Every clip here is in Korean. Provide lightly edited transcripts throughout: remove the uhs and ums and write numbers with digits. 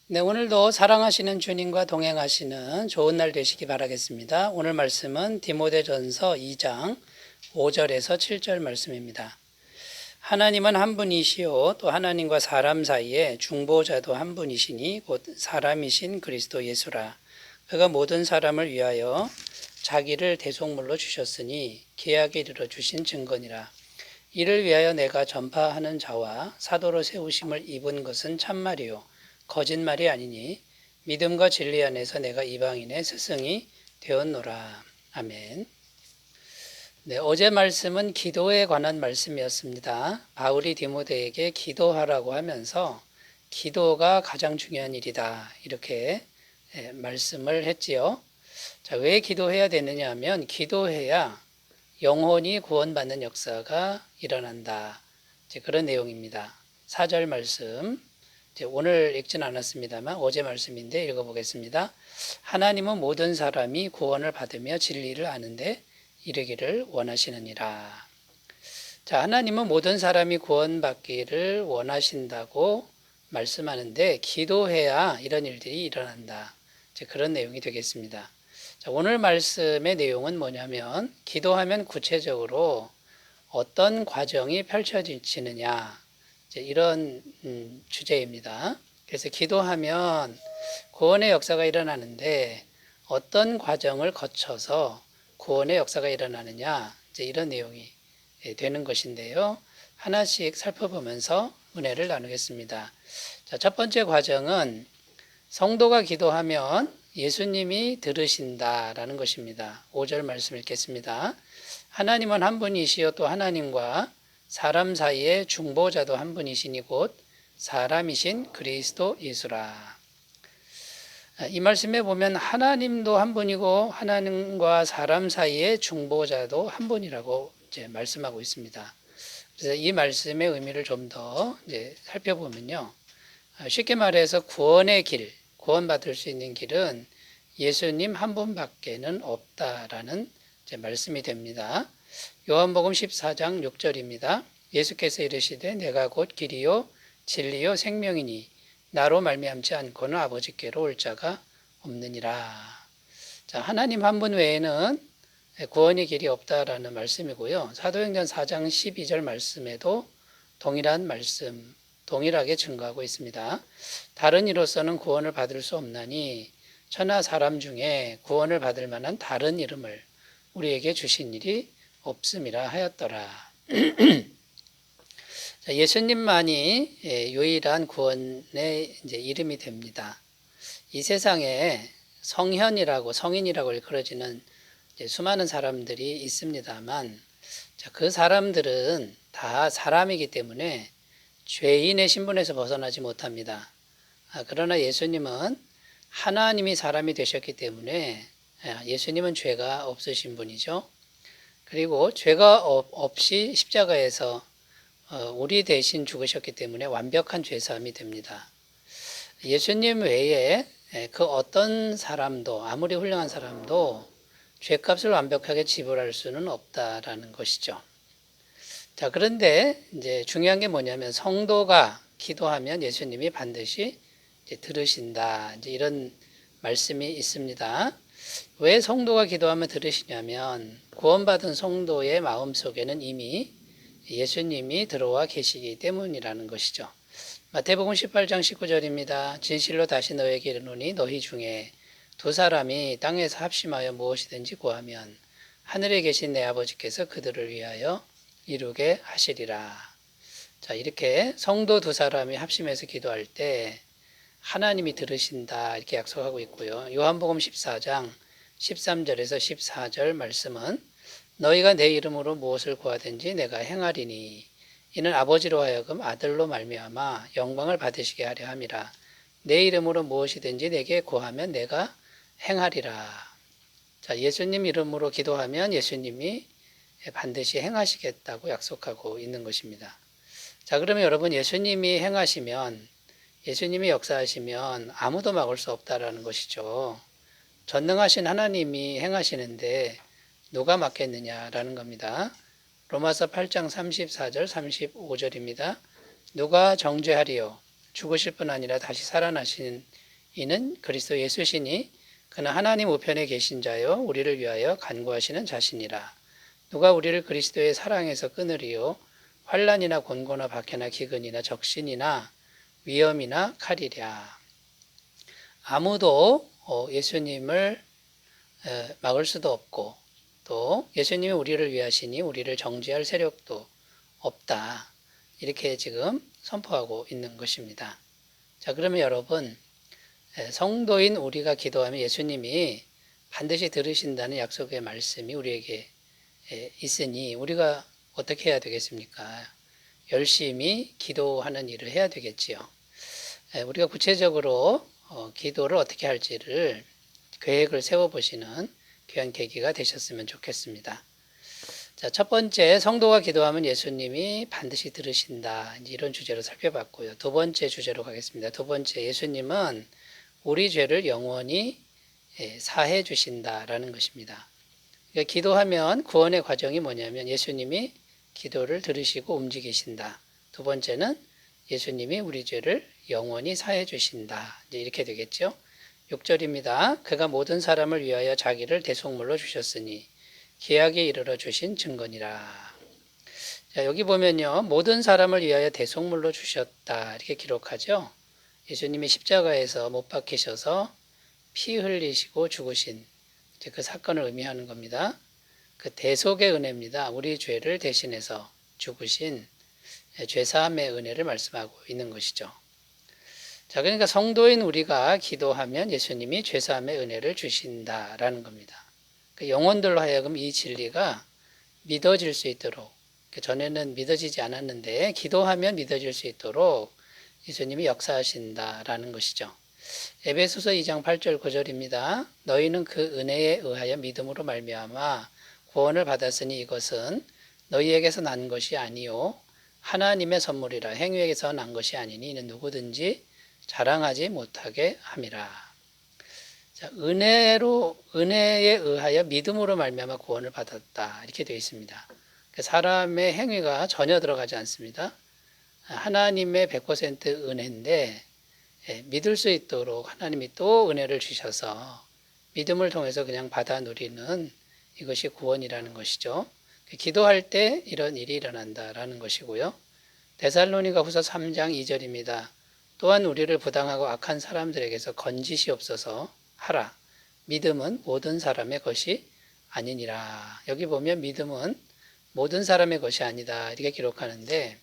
네, 오늘도 사랑하시는 주님과 동행하시는 좋은 날 되시기 바라겠습니다. 오늘 말씀은 디모데전서 2장 5절에서 7절 말씀입니다. 하나님은 한 분이시요 또 하나님과 사람 사이에 중보자도 한 분이시니 곧 사람이신 그리스도 예수라. 그가 모든 사람을 위하여 자기를 대속물로 주셨으니 계약에 이르러 주신 증거니라. 이를 위하여 내가 전파하는 자와 사도로 세우심을 입은 것은 참말이요 거짓말이 아니니 믿음과 진리 안에서 내가 이방인의 스승이 되었노라. 아멘. 네, 어제 말씀은 기도에 관한 말씀이었습니다. 바울이 디모데에게 기도하라고 하면서 기도가 가장 중요한 일이다. 이렇게 말씀을 했지요. 자, 왜 기도해야 되느냐 하면 기도해야 영혼이 구원받는 역사가 일어난다. 그런 내용입니다. 4절 말씀. 오늘 읽지는 않았습니다만 어제 말씀인데 읽어보겠습니다. 하나님은 모든 사람이 구원을 받으며 진리를 아는데 이르기를 원하시느니라. 자, 하나님은 모든 사람이 구원받기를 원하신다고 말씀하는데 기도해야 이런 일들이 일어난다. 그런 내용이 되겠습니다. 자, 오늘 말씀의 내용은 뭐냐면 기도하면 구체적으로 어떤 과정이 펼쳐지느냐 이런 주제입니다. 그래서 기도하면 구원의 역사가 일어나는데 어떤 과정을 거쳐서 구원의 역사가 일어나느냐 이런 내용이 되는 것인데요. 하나씩 살펴보면서 은혜를 나누겠습니다. 자, 첫 번째 과정은 성도가 기도하면 예수님이 들으신다라는 것입니다. 5절 말씀 읽겠습니다. 하나님은 한 분이시요 또 하나님과 사람 사이에 중보자도 한 분이시니 곧 사람이신 그리스도 예수라. 이 말씀에 보면 하나님도 한 분이고 하나님과 사람 사이에 중보자도 한 분이라고 이제 말씀하고 있습니다. 그래서 이 말씀의 의미를 좀 더 살펴보면요. 쉽게 말해서 구원의 길, 구원받을 수 있는 길은 예수님 한 분밖에는 없다라는 말씀이 됩니다. 요한복음 14장 6절입니다. 예수께서 이르시되 내가 곧 길이요 진리요 생명이니 나로 말미암지 않고는 아버지께로 올 자가 없느니라. 자, 하나님 한 분 외에는 구원의 길이 없다라는 말씀이고요. 사도행전 4장 12절 말씀에도 동일한 말씀, 동일하게 증거하고 있습니다. 다른 이로서는 구원을 받을 수 없나니 천하 사람 중에 구원을 받을 만한 다른 이름을 우리에게 주신 일이 없음이라 하였더라. 예수님만이 유일한 구원의 이름이 됩니다. 이 세상에 성현이라고 성인이라고 일컬어지는 수많은 사람들이 있습니다만 그 사람들은 다 사람이기 때문에 죄인의 신분에서 벗어나지 못합니다. 그러나 예수님은 하나님이 사람이 되셨기 때문에 예수님은 죄가 없으신 분이죠. 그리고 죄가 없이 십자가에서 우리 대신 죽으셨기 때문에 완벽한 죄사함이 됩니다. 예수님 외에 그 어떤 사람도 아무리 훌륭한 사람도 죄값을 완벽하게 지불할 수는 없다라는 것이죠. 자, 그런데 이제 중요한 게 뭐냐면 성도가 기도하면 예수님이 반드시 들으신다. 이런 말씀이 있습니다. 왜 성도가 기도하면 들으시냐면 구원받은 성도의 마음속에는 이미 예수님이 들어와 계시기 때문이라는 것이죠. 마태복음 18장 19절입니다. 진실로 다시 너에게 이르노니 너희 중에 두 사람이 땅에서 합심하여 무엇이든지 구하면 하늘에 계신 내 아버지께서 그들을 위하여 이루게 하시리라. 자, 이렇게 성도 두 사람이 합심해서 기도할 때 하나님이 들으신다 이렇게 약속하고 있고요. 요한복음 14장 13절에서 14절 말씀은 너희가 내 이름으로 무엇을 구하든지 내가 행하리니 이는 아버지로 하여금 아들로 말미암아 영광을 받으시게 하려 함이라. 내 이름으로 무엇이든지 내게 구하면 내가 행하리라. 자, 예수님 이름으로 기도하면 예수님이 반드시 행하시겠다고 약속하고 있는 것입니다. 자, 그러면 여러분 예수님이 행하시면 예수님이 역사하시면 아무도 막을 수 없다라는 것이죠. 전능하신 하나님이 행하시는데 누가 막겠느냐라는 겁니다. 로마서 8장 34절 35절입니다. 누가 정죄하리요? 죽으실 뿐 아니라 다시 살아나신 이는 그리스도 예수시니 그는 하나님 우편에 계신 자요 우리를 위하여 간구하시는 자시니라. 누가 우리를 그리스도의 사랑에서 끊으리요 환난이나 곤고나 박해나 기근이나 적신이나 위험이나 칼이랴. 아무도 예수님을 막을 수도 없고 또 예수님이 우리를 위하시니 우리를 정죄할 세력도 없다. 이렇게 지금 선포하고 있는 것입니다. 자, 그러면 여러분, 성도인 우리가 기도하면 예수님이 반드시 들으신다는 약속의 말씀이 우리에게 있으니 우리가 어떻게 해야 되겠습니까? 열심히 기도하는 일을 해야 되겠지요. 우리가 구체적으로 기도를 어떻게 할지를 계획을 세워보시는 귀한 계기가 되셨으면 좋겠습니다. 자, 첫 번째, 성도가 기도하면 예수님이 반드시 들으신다. 이런 주제로 살펴봤고요. 두 번째 주제로 가겠습니다. 두 번째, 예수님은 우리 죄를 영원히 사해 주신다라는 것입니다. 그러니까 기도하면 구원의 과정이 뭐냐면 예수님이 기도를 들으시고 움직이신다. 두 번째는 예수님이 우리 죄를 영원히 사해 주신다. 이제 이렇게 되겠죠. 6절입니다. 그가 모든 사람을 위하여 자기를 대속물로 주셨으니 기약에 이르러 주신 증거니라. 자, 여기 보면요. 모든 사람을 위하여 대속물로 주셨다. 이렇게 기록하죠. 예수님이 십자가에서 못 박히셔서 피 흘리시고 죽으신 그 사건을 의미하는 겁니다. 그 대속의 은혜입니다. 우리 죄를 대신해서 죽으신 죄사함의 은혜를 말씀하고 있는 것이죠. 자, 그러니까 성도인 우리가 기도하면 예수님이 죄사함의 은혜를 주신다라는 겁니다. 그 영혼들로 하여금 이 진리가 믿어질 수 있도록, 전에는 믿어지지 않았는데 기도하면 믿어질 수 있도록 예수님이 역사하신다라는 것이죠. 에베소서 2장 8절 9절입니다. 너희는 그 은혜에 의하여 믿음으로 말미암아 구원을 받았으니 이것은 너희에게서 난 것이 아니요 하나님의 선물이라. 행위에게서 난 것이 아니니 이는 누구든지 자랑하지 못하게 함이라. 자, 은혜에 의하여 믿음으로 말미암아 구원을 받았다. 이렇게 되어 있습니다. 사람의 행위가 전혀 들어가지 않습니다. 하나님의 100% 은혜인데 믿을 수 있도록 하나님이 또 은혜를 주셔서 믿음을 통해서 그냥 받아 누리는 이것이 구원이라는 것이죠. 기도할 때 이런 일이 일어난다라는 것이고요. 데살로니가 후서 3장 2절입니다. 또한 우리를 부당하고 악한 사람들에게서 건지시옵소서 하라. 믿음은 모든 사람의 것이 아니니라. 여기 보면 믿음은 모든 사람의 것이 아니다. 이렇게 기록하는데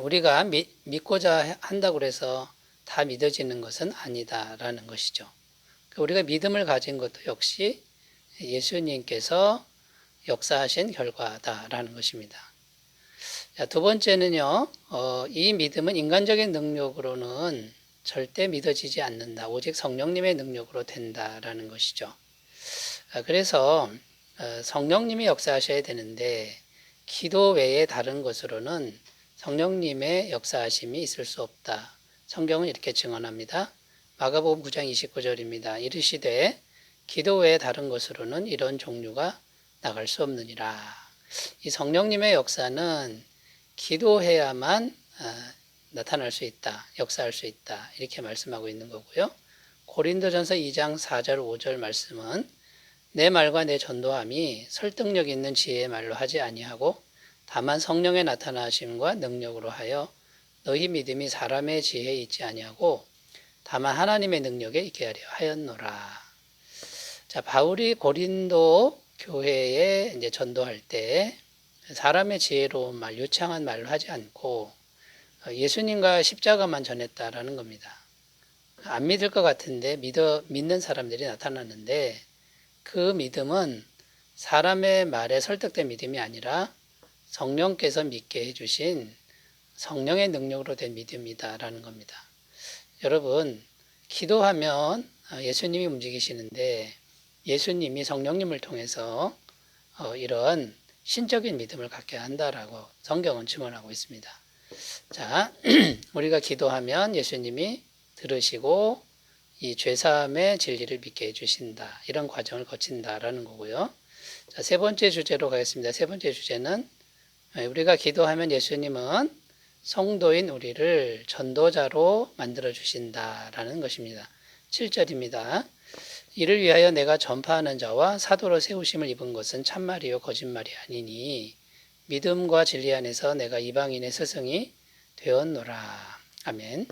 우리가 믿고자 한다고 해서 다 믿어지는 것은 아니다라는 것이죠. 우리가 믿음을 가진 것도 역시 예수님께서 역사하신 결과다라는 것입니다. 두 번째는요, 이 믿음은 인간적인 능력으로는 절대 믿어지지 않는다. 오직 성령님의 능력으로 된다라는 것이죠. 그래서 성령님이 역사하셔야 되는데 기도 외에 다른 것으로는 성령님의 역사하심이 있을 수 없다. 성경은 이렇게 증언합니다. 마가복음 9장 29절입니다. 이르시되 기도 외에 다른 것으로는 이런 종류가 나갈 수 없느니라. 이 성령님의 역사는 기도해야만 나타날 수 있다. 역사할 수 있다. 이렇게 말씀하고 있는 거고요. 고린도전서 2장 4절 5절 말씀은 내 말과 내 전도함이 설득력 있는 지혜의 말로 하지 아니하고 다만 성령의 나타나심과 능력으로 하여 너희 믿음이 사람의 지혜에 있지 아니하고 다만 하나님의 능력에 있게 하려 하였노라. 자, 바울이 고린도 교회에 이제 전도할 때 사람의 지혜로운 말, 유창한 말로 하지 않고 예수님과 십자가만 전했다라는 겁니다. 안 믿을 것 같은데 믿는 사람들이 나타났는데 그 믿음은 사람의 말에 설득된 믿음이 아니라 성령께서 믿게 해주신 성령의 능력으로 된 믿음이다라는 겁니다. 여러분, 기도하면 예수님이 움직이시는데 예수님이 성령님을 통해서 이런 신적인 믿음을 갖게 한다라고 성경은 증언하고 있습니다. 자, 우리가 기도하면 예수님이 들으시고 이 죄사함의 진리를 믿게 해주신다. 이런 과정을 거친다라는 거고요. 자, 세 번째 주제로 가겠습니다. 세 번째 주제는 우리가 기도하면 예수님은 성도인 우리를 전도자로 만들어 주신다라는 것입니다. 7절입니다. 이를 위하여 내가 전파하는 자와 사도로 세우심을 입은 것은 참말이요 거짓말이 아니니 믿음과 진리 안에서 내가 이방인의 스승이 되었노라. 아멘.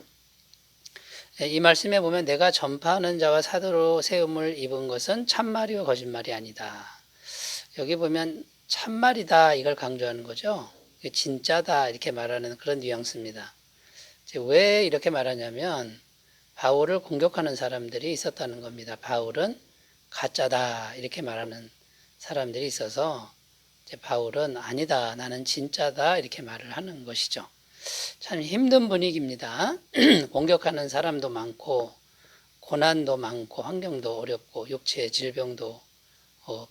이 말씀에 보면 내가 전파하는 자와 사도로 세움을 입은 것은 참말이요 거짓말이 아니다. 여기 보면 참말이다 이걸 강조하는 거죠. 진짜다 이렇게 말하는 그런 뉘앙스입니다. 왜 이렇게 말하냐면 바울을 공격하는 사람들이 있었다는 겁니다. 바울은 가짜다 이렇게 말하는 사람들이 있어서 바울은 아니다 나는 진짜다 이렇게 말을 하는 것이죠. 참 힘든 분위기입니다. 공격하는 사람도 많고 고난도 많고 환경도 어렵고 육체의 질병도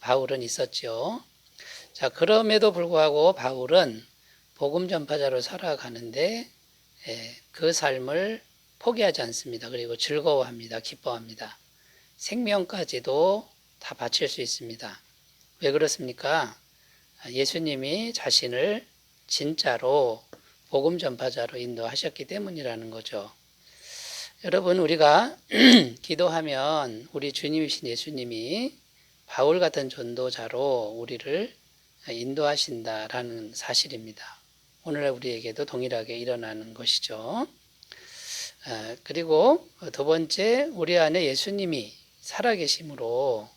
바울은 있었죠. 자, 그럼에도 불구하고 바울은 복음 전파자로 살아가는데 그 삶을 포기하지 않습니다. 그리고 즐거워합니다. 기뻐합니다. 생명까지도 다 바칠 수 있습니다. 왜 그렇습니까? 예수님이 자신을 진짜로 복음 전파자로 인도하셨기 때문이라는 거죠. 여러분, 우리가 기도하면 우리 주님이신 예수님이 바울 같은 전도자로 우리를 인도하신다라는 사실입니다. 오늘날 우리에게도 동일하게 일어나는 것이죠. 그리고 두 번째, 우리 안에 예수님이 살아계심으로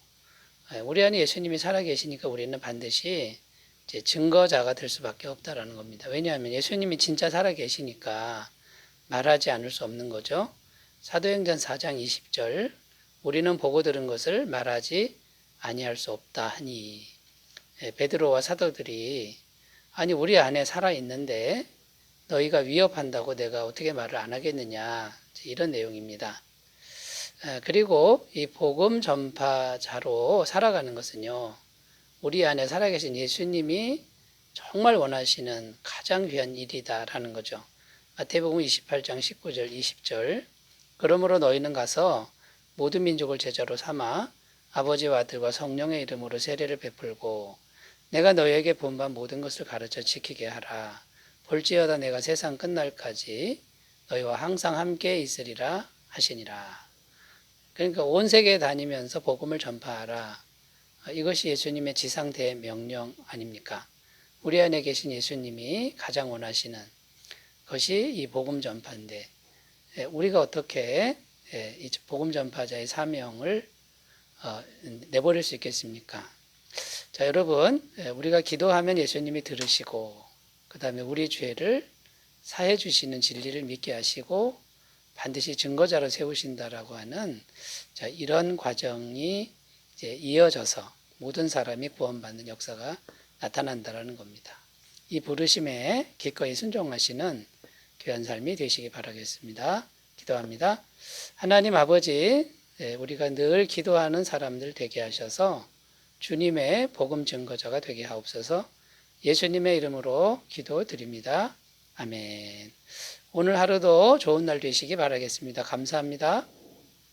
우리 안에 예수님이 살아계시니까 우리는 반드시 이제 증거자가 될 수밖에 없다라는 겁니다. 왜냐하면 예수님이 진짜 살아계시니까 말하지 않을 수 없는 거죠. 사도행전 4장 20절 우리는 보고 들은 것을 말하지 아니할 수 없다 하니 베드로와 사도들이 아니 우리 안에 살아있는데 너희가 위협한다고 내가 어떻게 말을 안 하겠느냐 이런 내용입니다. 그리고 이 복음 전파자로 살아가는 것은요. 우리 안에 살아계신 예수님이 정말 원하시는 가장 귀한 일이다라는 거죠. 마태복음 28장 19절 20절 그러므로 너희는 가서 모든 민족을 제자로 삼아 아버지와 아들과 성령의 이름으로 세례를 베풀고 내가 너희에게 본반 모든 것을 가르쳐 지키게 하라. 볼지어다 내가 세상 끝날까지 너희와 항상 함께 있으리라 하시니라. 그러니까 온 세계에 다니면서 복음을 전파하라. 이것이 예수님의 지상대 명령 아닙니까? 우리 안에 계신 예수님이 가장 원하시는 것이 이 복음 전파인데 우리가 어떻게 이 복음 전파자의 사명을 내버릴 수 있겠습니까? 자, 여러분, 우리가 기도하면 예수님이 들으시고 그 다음에 우리 죄를 사해 주시는 진리를 믿게 하시고 반드시 증거자로 세우신다라고 하는 자, 이런 과정이 이제 이어져서 모든 사람이 구원받는 역사가 나타난다라는 겁니다. 이 부르심에 기꺼이 순종하시는 귀한 삶이 되시기 바라겠습니다. 기도합니다. 하나님 아버지, 우리가 늘 기도하는 사람들 되게 하셔서 주님의 복음 증거자가 되게 하옵소서. 예수님의 이름으로 기도드립니다. 아멘. 오늘 하루도 좋은 날 되시기 바라겠습니다. 감사합니다.